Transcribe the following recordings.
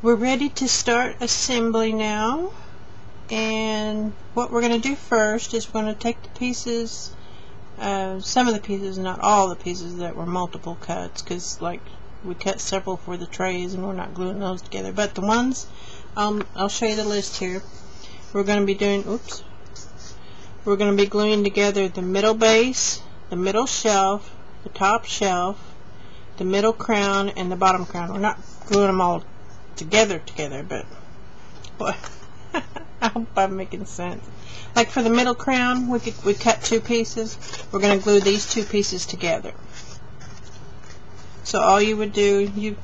We're ready to start assembly now, and what we're going to do first is we're going to take the pieces, some of the pieces, not all the pieces that were multiple cuts, because like we cut several for the trays and we're not gluing those together, but the ones, I'll show you the list here. We're going to be doing, we're going to be gluing together the middle base, the middle shelf, the top shelf, the middle crown, and the bottom crown. We're not gluing them all together, but boy, I hope I'm making sense. Like for the middle crown, we cut two pieces. We're going to glue these two pieces together. So all you would do,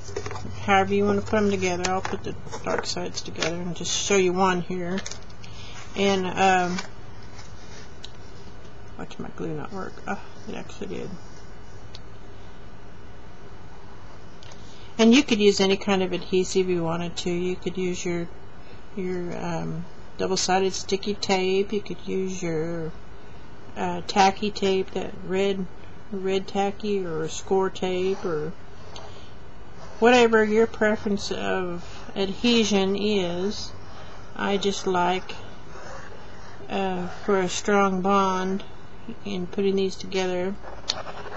however you want to put them together. I'll put the dark sides together and just show you one here. And watch my glue not work. Oh, it actually did. And you could use any kind of adhesive you wanted to. You could use your double-sided sticky tape. You could use your tacky tape, that red tacky, or score tape, or whatever your preference of adhesion is. I just like, for a strong bond in putting these together,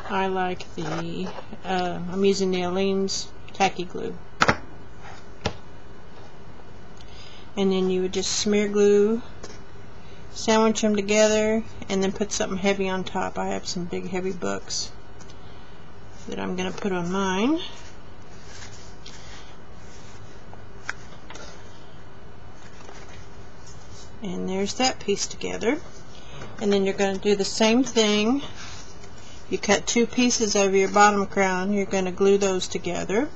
I like the, I'm using the Aleene's tacky glue. And then you would just smear glue, sandwich them together, and then put something heavy on top. I have some big heavy books that I'm going to put on mine. And there's that piece together. And then you're going to do the same thing. You cut two pieces of your bottom crown. You're going to glue those together.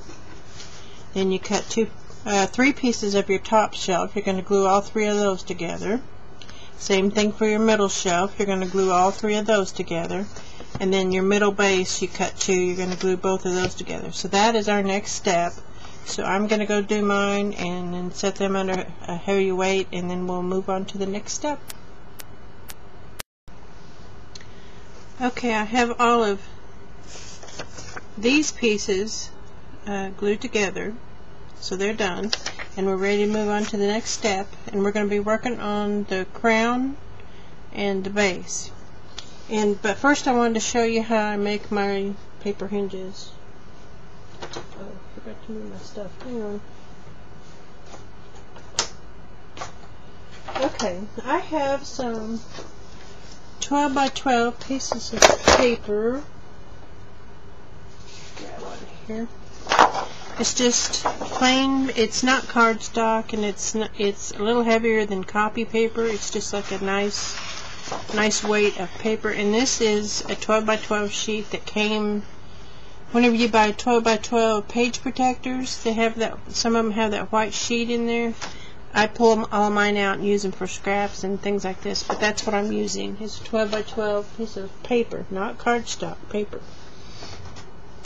Then you cut three pieces of your top shelf. You're going to glue all three of those together. Same thing for your middle shelf. You're going to glue all three of those together. And then your middle base, you cut two. You're going to glue both of those together. So that is our next step. So I'm going to go do mine and then set them under a heavy weight, and then we'll move on to the next step. Okay, I have all of these pieces glued together, so they're done, and we're ready to move on to the next step. And we're going to be working on the crown and the base. But first I wanted to show you how I make my paper hinges. Oh, I forgot to move my stuff. Hang on. Okay, I have some 12 by 12 pieces of paper. Grab one here. It's just plain. It's not cardstock, and it's a little heavier than copy paper. It's just like a nice weight of paper. And this is a 12 by 12 sheet that came. Whenever you buy 12 by 12 page protectors, they have that. Some of them have that white sheet in there. I pull all mine out and use them for scraps and things like this, but that's what I'm using. It's a 12 by 12 piece of paper, not cardstock paper.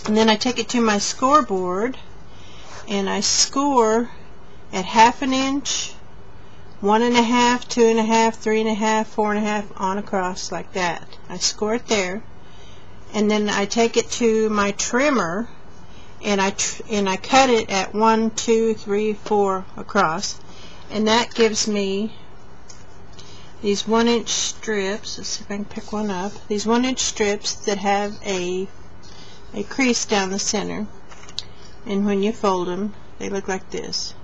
And then I take it to my scoreboard, and I score at 1/2 inch, 1.5, 2.5, 3.5, 4.5 on across like that. I score it there, and then I take it to my trimmer, and I cut it at 1, 2, 3, 4 across. And that gives me these 1-inch strips. Let's see if I can pick one up. These 1-inch strips that have a crease down the center. And when you fold them, they look like this.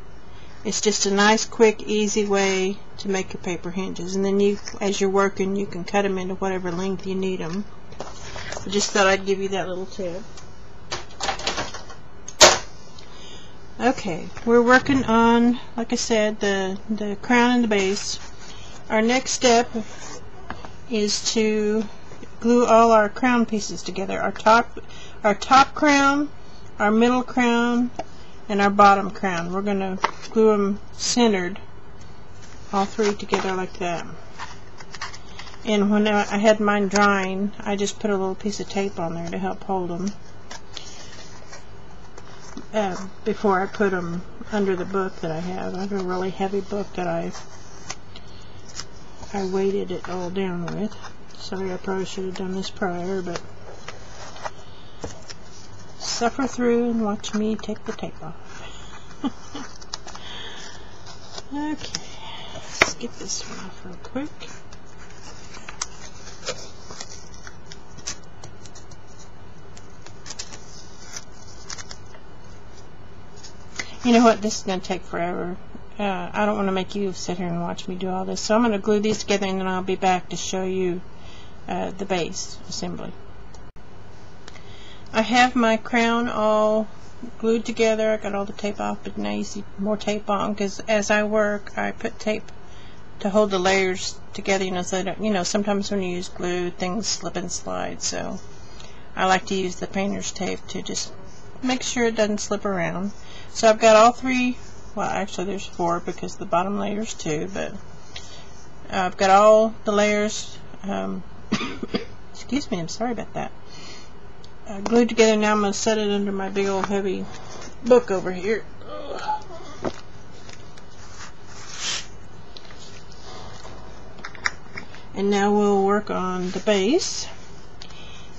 It's just a nice, quick, easy way to make your paper hinges. And then as you're working, you can cut them into whatever length you need them. I just thought I'd give you that little tip. Okay, we're working on, like I said, the crown and the base. Our next step is to glue all our crown pieces together. Our top crown, our middle crown, and our bottom crown. We're going to glue them centered, all three together like that. And when I had mine drying, I just put a little piece of tape on there to help hold them. Before I put them under the book that I have. I have a really heavy book that I weighted it all down with. Sorry, I probably should have done this prior, but suffer through and watch me take the tape off. Okay, let's get this one off real quick. You know what, this is going to take forever. I don't want to make you sit here and watch me do all this, so I'm going to glue these together and then I'll be back to show you the base assembly. I have my crown all glued together. I got all the tape off, but now you see more tape on, because as I work I put tape to hold the layers together, so that, sometimes when you use glue things slip and slide, so I like to use the painter's tape to just make sure it doesn't slip around. So I've got all three, well actually there's four because the bottom layer is two, but I've got all the layers excuse me, I'm sorry about that, glued together. Now I'm going to set it under my big old heavy book over here. And now we'll work on the base.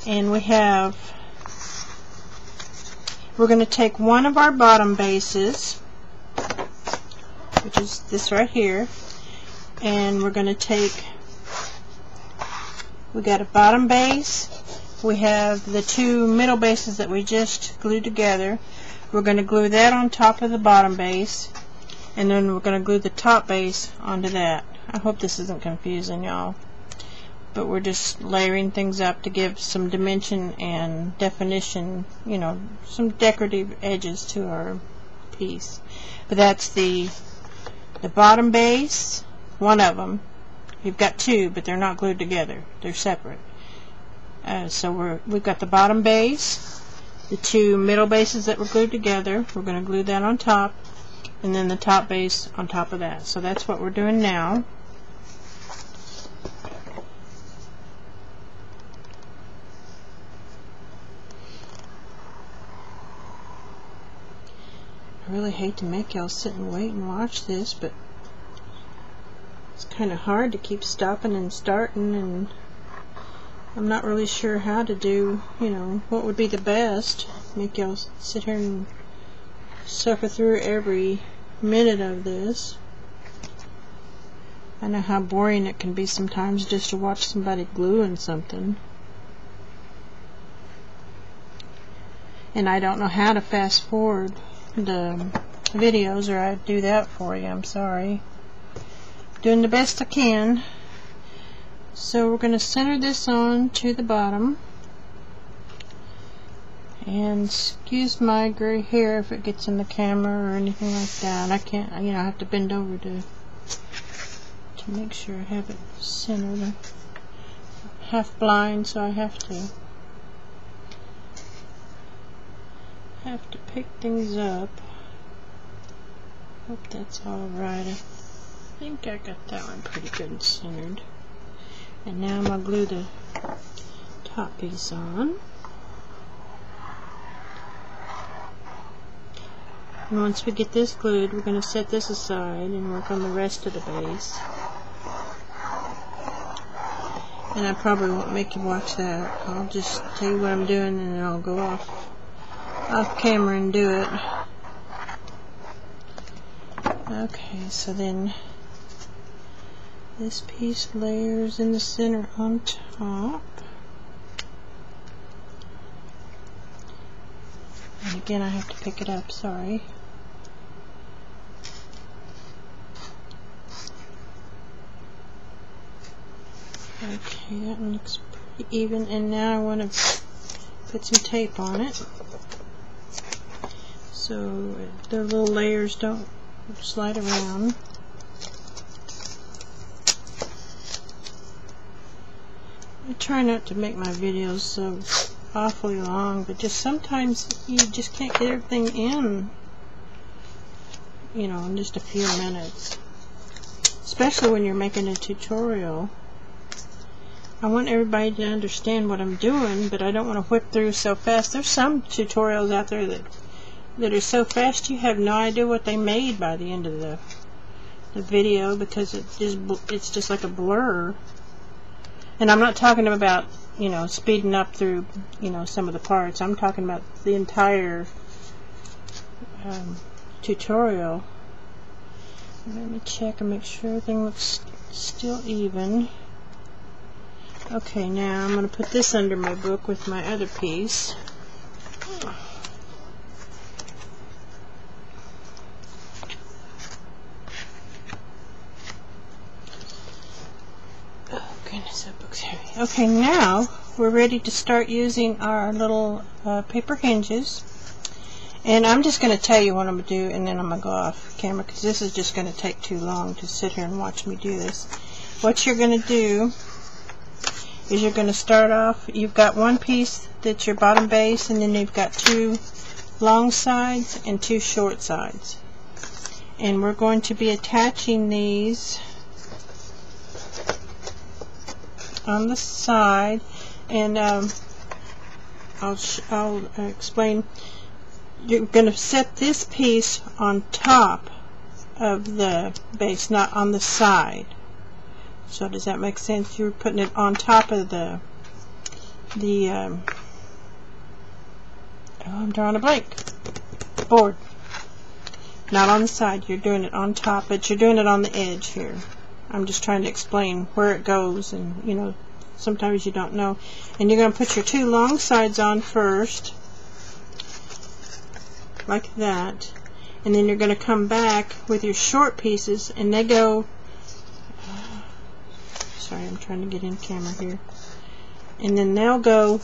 And we're going to take one of our bottom bases, which is this right here, and we're going to take, we got a bottom base, we have the two middle bases that we just glued together. We're going to glue that on top of the bottom base, and then we're going to glue the top base onto that. I hope this isn't confusing, y'all, but we're just layering things up to give some dimension and definition, some decorative edges to our piece. But that's the bottom base, one of them. You've got two, but they're not glued together, they're separate. So we've got the bottom base, the two middle bases that were glued together. We're going to glue that on top, and then the top base on top of that. So that's what we're doing now. I really hate to make y'all sit and wait and watch this, but it's kind of hard to keep stopping and starting, and I'm not really sure how to do, what would be the best. Make y'all sit here and suffer through every minute of this. I know how boring it can be sometimes just to watch somebody gluing something. And I don't know how to fast forward the videos, or I'd do that for you. I'm sorry. Doing the best I can. So we're going to center this on to the bottom, and excuse my gray hair if it gets in the camera or anything like that. I can't, I have to bend over to make sure I have it centered. I'm half blind, so I have to pick things up. Hope that's all right. I think I got that one pretty good and centered. And now I'm going to glue the top piece on. And once we get this glued, we're going to set this aside and work on the rest of the base. And I probably won't make you watch that. I'll just tell you what I'm doing, and then I'll go off camera and do it. Okay, so then this piece layers in the center on top. And again, I have to pick it up, sorry. Okay, that one looks pretty even, and now I want to put some tape on it so the little layers don't slide around. I try not to make my videos so awfully long, but just sometimes you just can't get everything in, in just a few minutes, especially when you're making a tutorial. I want everybody to understand what I'm doing, but I don't want to whip through so fast. There's some tutorials out there that are so fast you have no idea what they made by the end of the video, because it's just like a blur. And I'm not talking about, speeding up through, some of the parts. I'm talking about the entire tutorial. Let me check and make sure everything looks still even. Okay, now I'm going to put this under my book with my other piece. Oh goodness, that book's heavy. Okay, now we're ready to start using our little paper hinges. And I'm just going to tell you what I'm going to do, and then I'm going to go off camera because this is just going to take too long to sit here and watch me do this. What you're going to do is you're going to start off, you've got one piece that's your bottom base, and then you've got two long sides and two short sides. And we're going to be attaching these on the side, and I'll explain. You're going to set this piece on top of the base, not on the side. So does that make sense? You're putting it on top of the oh, I'm drawing a blank, board. Not on the side, you're doing it on top, but you're doing it on the edge here. I'm just trying to explain where it goes, and you know, sometimes you don't know. And you're going to put your two long sides on first, like that, and then you're going to come back with your short pieces, and they go, sorry, I'm trying to get in camera here, and then they'll go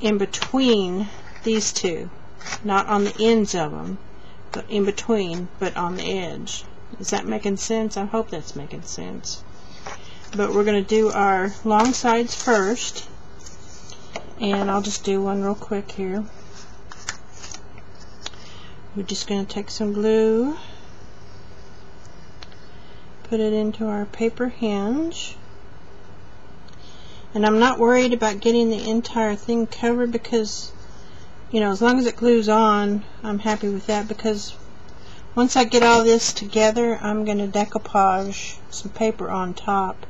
in between these two, not on the ends of them, but in between, but on the edge. Is that making sense? I hope that's making sense. But we're going to do our long sides first, and I'll just do one real quick here. We're just going to take some glue, put it into our paper hinge, and I'm not worried about getting the entire thing covered because, you know, as long as it glues on, I'm happy with that, because once I get all this together, I'm going to decoupage some paper on top,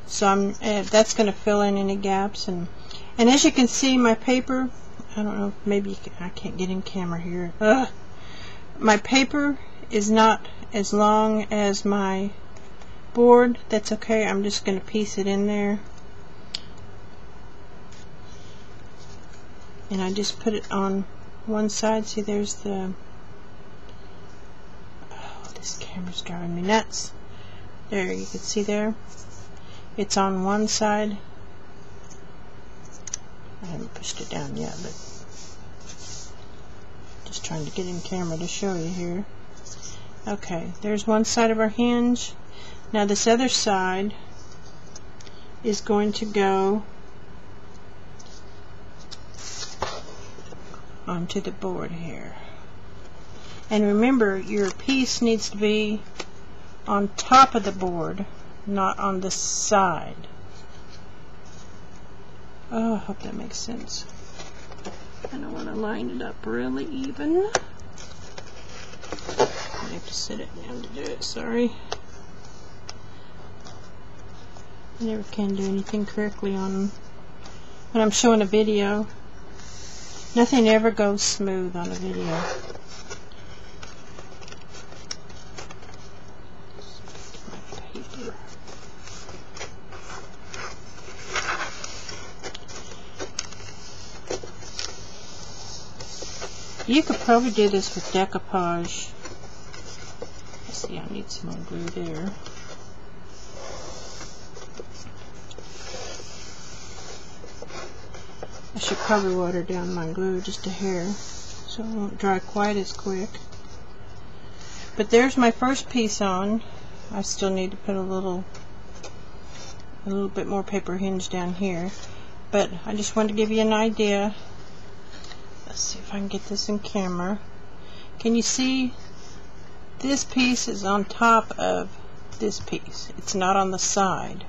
so that's going to fill in any gaps. And as you can see, my paper, I don't know, maybe I can't get in camera here. My paper is not as long as my board. That's okay. I'm just going to piece it in there, and I just put it on one side. See, there's the, oh, this camera's driving me nuts. There, you can see there, it's on one side. I haven't pushed it down yet, but just trying to get in camera to show you here. Okay, there's one side of our hinge. Now this other side is going to go onto the board here. And remember, your piece needs to be on top of the board, not on the side. Oh, I hope that makes sense. And I want to line it up really even. I have to sit it down to do it, sorry. I never can do anything correctly on when I'm showing a video. Nothing ever goes smooth on a video. You could probably do this with decoupage. Let's see, I need some more glue there. I should probably water down my glue just a hair so it won't dry quite as quick. But there's my first piece on. I still need to put a little bit more paper hinge down here. But I just wanted to give you an idea. Let's see if I can get this in camera. Can you see this piece is on top of this piece? It's not on the side.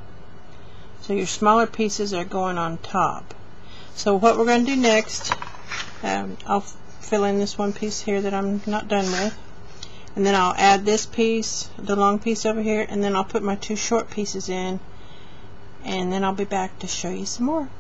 So your smaller pieces are going on top. So what we're going to do next, I'll fill in this one piece here that I'm not done with, and then I'll add this piece, the long piece over here, and then I'll put my two short pieces in, and then I'll be back to show you some more.